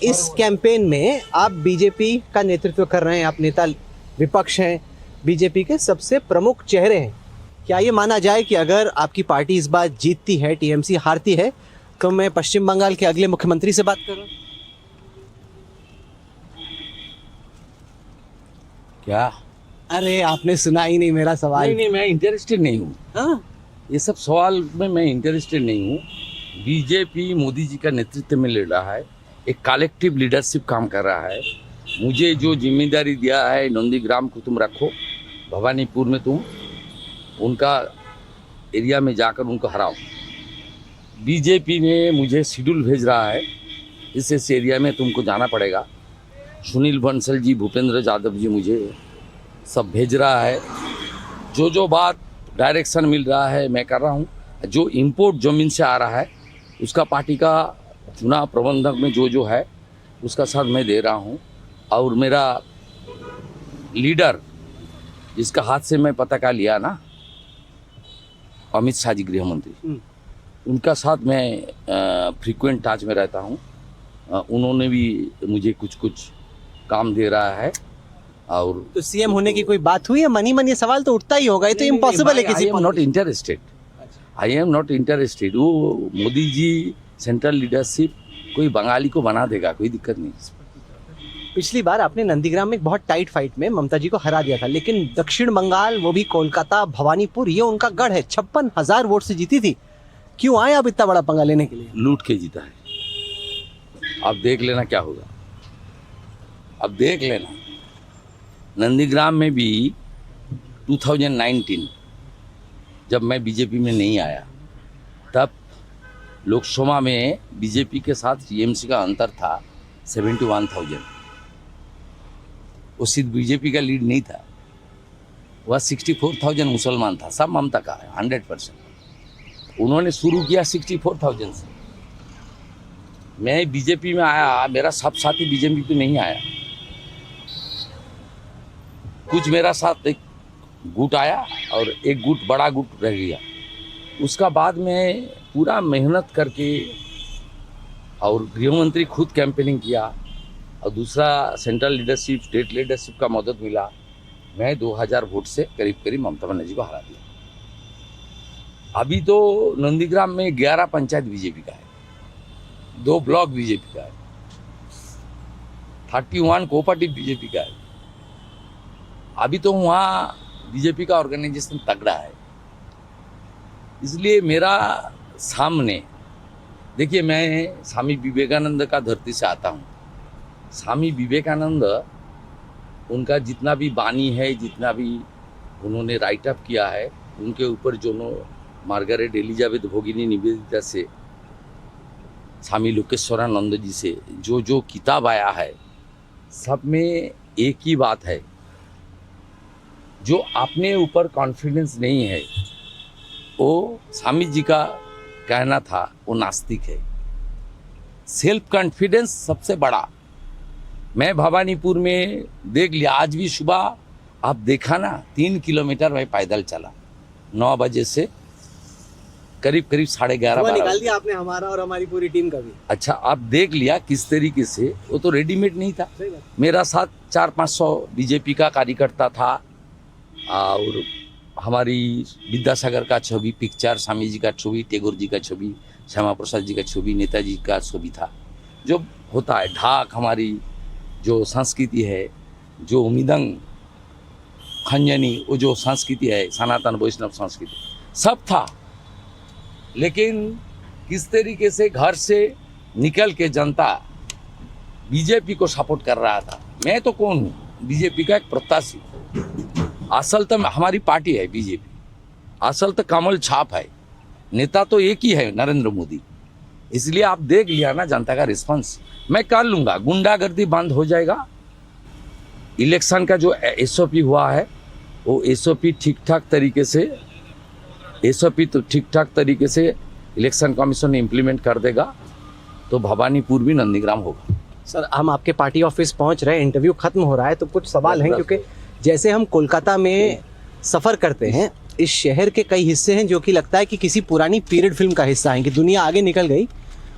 इस कैंपेन में आप बीजेपी का नेतृत्व कर रहे हैं, आप नेता विपक्ष हैं, बीजेपी के सबसे प्रमुख चेहरे हैं। क्या ये माना जाए कि अगर आपकी पार्टी इस बार जीतती है, टीएमसी हारती है, तो मैं पश्चिम बंगाल के अगले मुख्यमंत्री से बात कर रहा हूँ? क्या? अरे आपने सुना ही नहीं मेरा सवाल। नहीं, मैं इंटरेस्टेड नहीं हूँ। हाँ, ये सब सवाल में मैं इंटरेस्टेड नहीं हूँ। बीजेपी मोदी जी का नेतृत्व में ले रहा है, एक कलेक्टिव लीडरशिप काम कर रहा है। मुझे जो जिम्मेदारी दिया है, नंदीग्राम को तुम रखो, भवानीपुर में तुम उनका एरिया में जाकर उनको हराओ। बीजेपी ने मुझे शेड्यूल भेज रहा है, इस एरिया में तुमको जाना पड़ेगा। सुनील बंसल जी, भूपेंद्र यादव जी मुझे सब भेज रहा है। जो बात डायरेक्शन मिल रहा है मैं कर रहा हूँ। जो इंपोर्ट ज़मीन से आ रहा है उसका पार्टी का चुनाव प्रबंधक में जो है उसका साथ मैं दे रहा हूँ। और मेरा लीडर जिसका हाथ से मैं पताका लिया ना, अमित शाह जी गृह मंत्री, उनका साथ मैं फ्रीक्वेंट टच में रहता हूँ। उन्होंने भी मुझे कुछ काम दे रहा है। और तो सीएम होने की कोई बात हुई है? मन ये सवाल तो उठता ही होगा, ये तो इम्पॉसिबल है किसी I am not interested. I am not interested. वो मोदी जी सेंट्रल लीडरशिप कोई बंगाली को बना देगा, कोई दिक्कत नहीं। पिछली बार आपने नंदीग्राम में एक बहुत टाइट फाइट में ममता जी को हरा दिया था, लेकिन दक्षिण बंगाल, वो भी कोलकाता, भवानीपुर, ये उनका गढ़ है, 56,000 वोट से जीती थी। क्यों आए आप इतना बड़ा पंगा लेने के लिए? लूट के जीता है। अब देख लेना क्या होगा, अब देख लेना। नंदीग्राम में भी 2019 जब मैं बीजेपी में नहीं आया, तब लोकसभा में बीजेपी के साथ टीएमसी का अंतर था 71,000। वो सिर्फ बीजेपी का लीड नहीं था, वह 64,000 मुसलमान था। सब ममता का है 100%। उन्होंने शुरू किया 64,000 से। मैं बीजेपी में आया, मेरा सब साथी बीजेपी पे नहीं आया। कुछ मेरा साथ एक गुट आया और एक गुट, बड़ा गुट रह गया। उसका बाद में पूरा मेहनत करके और गृहमंत्री खुद कैंपेनिंग किया और दूसरा सेंट्रल लीडरशिप, स्टेट लीडरशिप का मदद मिला। मैं 2000 वोट से करीब ममता बनर्जी को हरा दिया। अभी तो नंदीग्राम में 11 पंचायत बीजेपी का है, 2 ब्लॉक बीजेपी का है, 31 कोऑपरेटिव बीजेपी का है। अभी तो वहाँ बीजेपी का ऑर्गेनाइजेशन तगड़ा है। इसलिए मेरा सामने देखिए, मैं स्वामी विवेकानंद का धरती से आता हूँ। स्वामी विवेकानंद, उनका जितना भी वाणी है, जितना भी उन्होंने राइट अप किया है, उनके ऊपर जो मार्गरेट एलिजाबेथ भोगिनी निवेदिता से, स्वामी लोकेश्वरानंद जी से जो किताब आया है, सब में एक ही बात है, जो अपने ऊपर कॉन्फिडेंस नहीं है, वो स्वामी जी का कहना था, वो नास्तिक है। सेल्फ कॉन्फिडेंस सबसे बड़ा। मैं भवानीपुर में देख लिया, आज भी सुबह आप देखा ना, 3 किलोमीटर मैं पैदल चला 9 बजे से करीब 11:30 निकाल दिया आपने हमारा और हमारी पूरी टीम का भी। अच्छा, आप देख लिया किस तरीके से, वो तो रेडीमेड नहीं था। मेरा साथ 400-500 बीजेपी का कार्यकर्ता था और हमारी विद्यासागर का छवि, पिक्चर, स्वामी जी का छवि, टैगोर जी का छवि, श्यामा प्रसाद जी का छवि, नेताजी का छवि था। जो होता है ढाक, हमारी जो संस्कृति है, जो मृदंग, खंजनी, वो जो संस्कृति है, सनातन वैष्णव संस्कृति, सब था। लेकिन किस तरीके से घर से निकल के जनता बीजेपी को सपोर्ट कर रहा था। मैं तो कौन हूँ? बीजेपी का एक प्रत्याशी। असल तो हमारी पार्टी है बीजेपी, असल तो कमल छाप है। नेता तो एक ही है, नरेंद्र मोदी। इसलिए आप देख लिया ना जनता का रिस्पांस। मैं कर लूँगा, गुंडागर्दी बंद हो जाएगा। इलेक्शन का जो एसओपी हुआ है, वो एसओपी ठीक ठाक तरीके से इलेक्शन कमीशन इम्प्लीमेंट कर देगा, तो भवानीपुर भी नंदीग्राम होगा। सर, हम आपके पार्टी ऑफिस पहुंच रहे हैं, इंटरव्यू खत्म हो रहा है, तो कुछ सवाल हैं, क्योंकि जैसे हम कोलकाता में सफ़र करते हैं, इस शहर के कई हिस्से हैं जो कि लगता है कि किसी पुरानी पीरियड फिल्म का हिस्सा है, कि दुनिया आगे निकल गई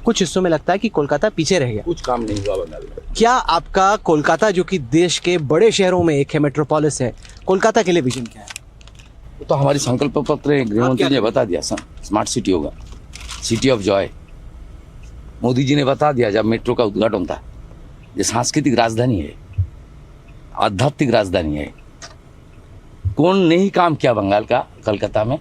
कुछ हिस्सों में लगता है कि कोलकाता पीछे रह गया। कुछ काम नहीं हुआ बंगाल में। क्या आपका कोलकाता, जो कि देश के बड़े शहरों में एक है, मेट्रोपोलिस है, कोलकाता के लिए विजन क्या है? वो तो हमारी संकल्प पत्र है, गृह मंत्री ने बता दिया स्मार्ट सिटी होगा, city of Joy. Modi ji ने बता दिया जब मेट्रो का उद्घाटन था, ये सांस्कृतिक राजधानी है, आध्यात्मिक राजधानी है। कौन नहीं काम किया बंगाल का कलकत्ता में?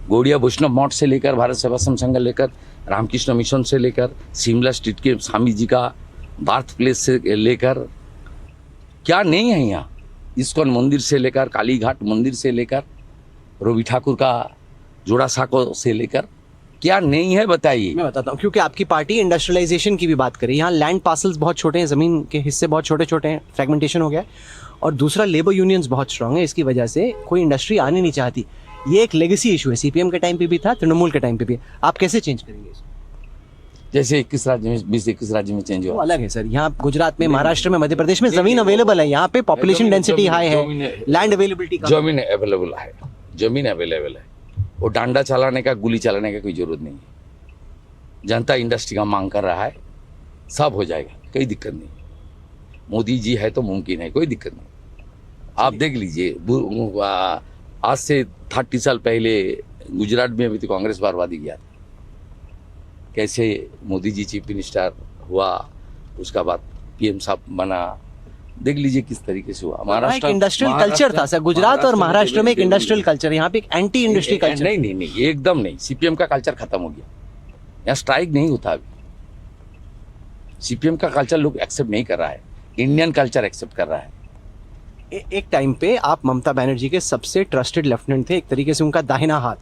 गौड़िया वैष्णव मठ से लेकर भारत सेवाश्रम संघ लेकर रामकृष्ण मिशन से लेकर शिमला स्ट्रीट के स्वामी जी का बर्थ प्लेस से लेकर क्या नहीं है यहाँ। इस्कॉन मंदिर से लेकर कालीघाट मंदिर से लेकर रवि ठाकुर का जोड़ा साको से लेकर क्या नहीं है बताइए। मैं बताता हूँ, क्योंकि आपकी पार्टी इंडस्ट्रियलाइजेशन की भी बात करी। यहाँ लैंड पार्सल्स बहुत छोटे हैं, ज़मीन के हिस्से बहुत छोटे छोटे हैं, फ्रेगमेंटेशन हो गया है। और दूसरा, लेबर यूनियंस बहुत स्ट्रांग है, इसकी वजह से कोई इंडस्ट्री आने नहीं चाहती। ये एक लेगेसी इशू है, सीपीएम के टाइम पे भी था, तृणमूल के टाइम पे भी। आप कैसे चेंज करेंगे इसको? जैसे 21 राज्य में 20-21 राज्य में चेंज वो हुआ। अलग है सर। यहाँ गुजरात में, महाराष्ट्र में, मध्य प्रदेश में ज़मीन अवेलेबल है। यहाँ पे पॉपुलेशन डेंसिटी हाई है, लैंड अवेलेबिलिटी कम है। जमीन अवेलेबल है, जमीन अवेलेबल है। वो डांडा चलाने का, गोली चलाने का कोई जरूरत नहीं है। जनता इंडस्ट्री का मांग कर रहा है, सब हो जाएगा, कोई दिक्कत नहीं। मोदी जी है तो मुमकिन है, कोई दिक्कत नहीं। आप देख लीजिए, आज से 30 साल पहले गुजरात में भी तो कांग्रेस बर्बादी गया था। कैसे मोदी जी चीफ मिनिस्टर हुआ, उसका बाद पीएम साहब बना, देख लीजिए किस तरीके से हुआ। महाराष्ट्र इंडस्ट्रियल कल्चर था सर, गुजरात और महाराष्ट्र में एक इंडस्ट्रियल कल्चर, यहाँ पे एक एंटी इंडस्ट्री कल्चर। नहीं, एकदम नहीं। सीपीएम का कल्चर खत्म हो गया, यहाँ स्ट्राइक नहीं होता अभी। सीपीएम का कल्चर लोग एक्सेप्ट नहीं कर रहा है, इंडियन कल्चर एक्सेप्ट कर रहा है। एक टाइम पे आप ममता बनर्जी के सबसे ट्रस्टेड लेफ्टिनेंट थे, एक तरीके से उनका दाहिना हाथ।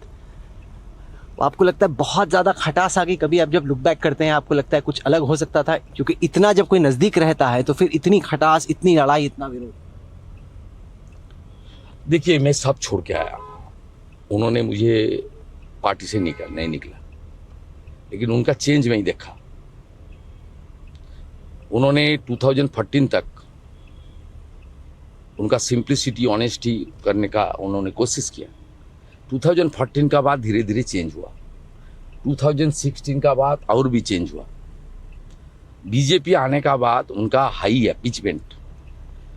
आपको लगता है बहुत ज़्यादा खटास आ गई कभी? आप जब लुक बैक करते हैं आपको लगता है कुछ अलग हो सकता था? क्योंकि इतना जब कोई नज़दीक रहता है तो फिर इतनी खटास, इतनी लड़ाई, इतना विरोध। देखिए, मैं सब छोड़ के आया, उन्होंने मुझे पार्टी से नहीं निकला, लेकिन उनका चेंज मैं देखा। उन्होंने 2014 तक उनका सिंप्लिसिटी, ऑनेस्टी करने का उन्होंने कोशिश किया। 2014 का बाद धीरे धीरे चेंज हुआ, 2016 का बाद और भी चेंज हुआ। बीजेपी आने का बाद उनका हाई है पिचमेंट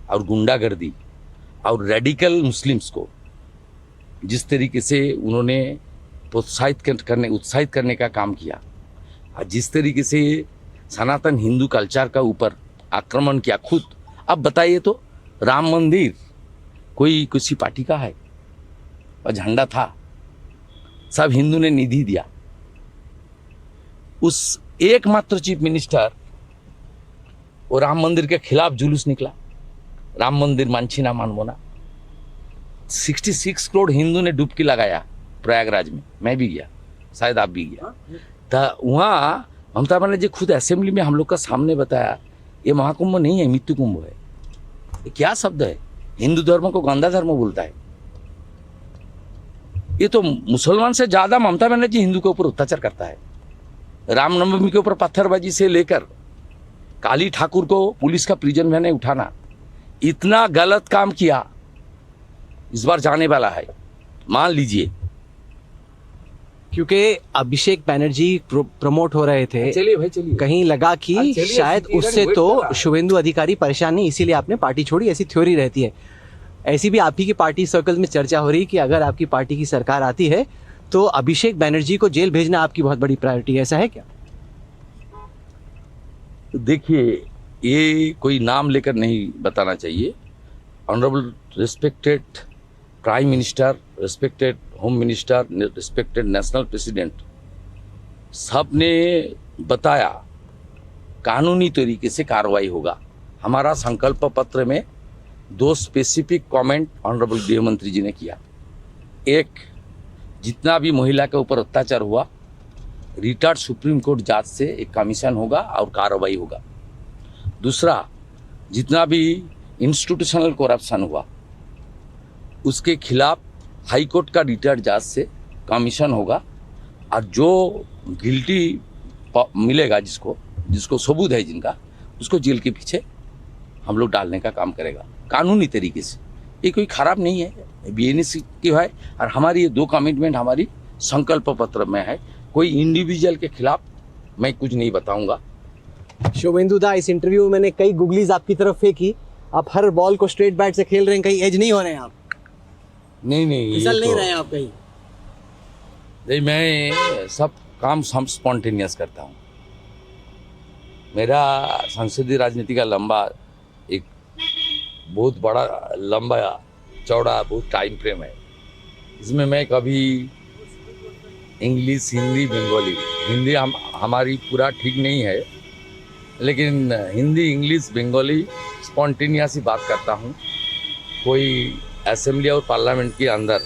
और गुंडागर्दी और रेडिकल मुस्लिम्स को जिस तरीके से उन्होंने उत्साहित करने का काम किया, और जिस तरीके से सनातन हिंदू कल्चर का ऊपर आक्रमण किया खुद। अब बताइए तो, राम मंदिर कोई किसी पार्टी का है? और झंडा था, सब हिंदू ने निधि दिया। उस एकमात्र चीफ मिनिस्टर वो राम मंदिर के खिलाफ जुलूस निकला, राम मंदिर मानछीना मानवोना। 66 करोड़ हिंदू ने डुबकी लगाया प्रयागराज में, मैं भी गया, शायद आप भी गया। तो वहाँ ममता बनर्जी खुद असेंबली में हम लोग का सामने बताया, ये महाकुंभ नहीं है, मृत्यु कुंभ है। ये क्या शब्द है? हिंदू धर्म को गंदा धर्म बोलता है। ये तो मुसलमान से ज्यादा ममता बनर्जी हिंदू के ऊपर अत्याचार करता है। रामनवमी के ऊपर पत्थरबाजी से लेकर काली ठाकुर को पुलिस का प्रिजन वैन में उठाना, इतना गलत काम किया। इस बार जाने वाला है, मान लीजिए। क्योंकि अभिषेक बैनर्जी प्रमोट हो रहे थे, चलिए भाई चलिए, कहीं लगा कि शायद उससे तो शुभेंदु अधिकारी परेशान नहीं, इसीलिए आपने पार्टी छोड़ी, ऐसी थ्योरी रहती है। ऐसी भी आप ही की पार्टी सर्कल में चर्चा हो रही कि अगर आपकी पार्टी की सरकार आती है तो अभिषेक बैनर्जी को जेल भेजना आपकी बहुत बड़ी प्रायोरिटी है, ऐसा है क्या? देखिए, ये कोई नाम लेकर नहीं बताना चाहिए। Honourable respected prime minister, respected home minister, respected national president, सब ने बताया कानूनी तरीके से कार्रवाई होगा। हमारा संकल्प पत्र में 2 स्पेसिफिक कमेंट ऑनरेबल गृह मंत्री जी ने किया। एक, जितना भी महिला के ऊपर अत्याचार हुआ, रिटायर्ड सुप्रीम कोर्ट जज से एक कमीशन होगा और कार्रवाई होगा। दूसरा, जितना भी इंस्टीट्यूशनल करप्शन हुआ उसके खिलाफ हाई कोर्ट का रिटायर्ड जज से कमीशन होगा, और जो गिल्टी मिलेगा, जिसको सबूत है जिनका, उसको जेल के पीछे हम लोग डालने का काम करेगा कानूनी तरीके से। ये कोई खराब नहीं है, बीएनएस की है, और हमारी ये 2 कमिटमेंट हमारी संकल्प पत्र में है। कोई इंडिविजुअल के खिलाफ मैं कुछ नहीं बताऊंगा। शुभेंदु दा, इस इंटरव्यू में मैंने कई गुगलीज आपकी तरफ फेंकी। आप हर बॉल को स्ट्रेट बैट से खेल रहे हैं, कहीं एज नहीं हो रहे हैं आप? नहीं नहीं, फिसल नहीं तो रहे हैं आप कहीं? नहीं, मैं सब काम हम स्पॉन्टेनियस करता हूँ। मेरा संसदीय राजनीति का लंबा एक बहुत बड़ा लंबा चौड़ा बहुत टाइम फ्रेम है। इसमें मैं कभी इंग्लिश, हिंदी, बंगाली, हिंदी हमारी पूरा ठीक नहीं है, लेकिन हिंदी, इंग्लिश, बंगाली स्पॉन्टेनियस ही बात करता हूँ। कोई असेंबली और पार्लियामेंट के अंदर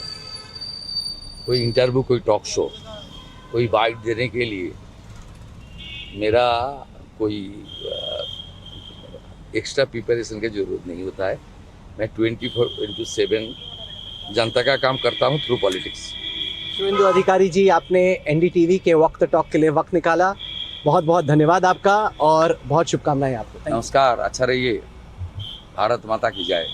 कोई इंटरव्यू, कोई टॉक शो, कोई बाइट देने के लिए मेरा कोई एक्स्ट्रा प्रिपरेशन की ज़रूरत नहीं होता है। मैं 24/7 जनता का काम करता हूँ थ्रू पॉलिटिक्स। शुभेंदु अधिकारी जी, आपने एनडीटीवी के वक्त टॉक के लिए वक्त निकाला, बहुत बहुत धन्यवाद आपका और बहुत शुभकामनाएं आपको। Thank you. नमस्कार, अच्छा रहिए। भारत माता की जय।